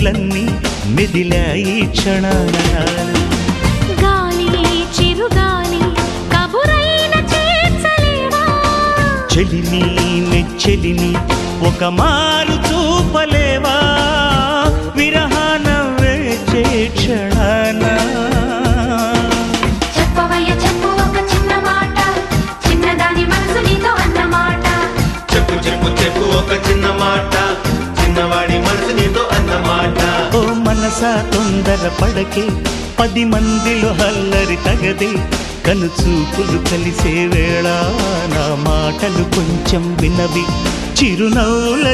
ఊహలన్నీ మెదిలాయి క్షణాల గాలి చిరుగాలి కబురైన చేర్చలేవా చెలిని నెచ్చెలిని ఒక మారు చూపలేవా విరహాన వేచే క్షణాన చెప్పవయ్య చెప్పు ఒక చిన్న మాట చిన్నదాని మనసు నీతో అన్నమాట చెప్పు చెప్పు చెప్పు ఒక చిన్న మాట చిన్నవాడి మనసు నీతో అన్నమాట ఓ మనసా తొందర పడకే 10 మందిలో హల్లరి తగదే కనుచూపులు కలిసే వేళ నా మాటలు కొంచెం వినవి చిరునవ్వుల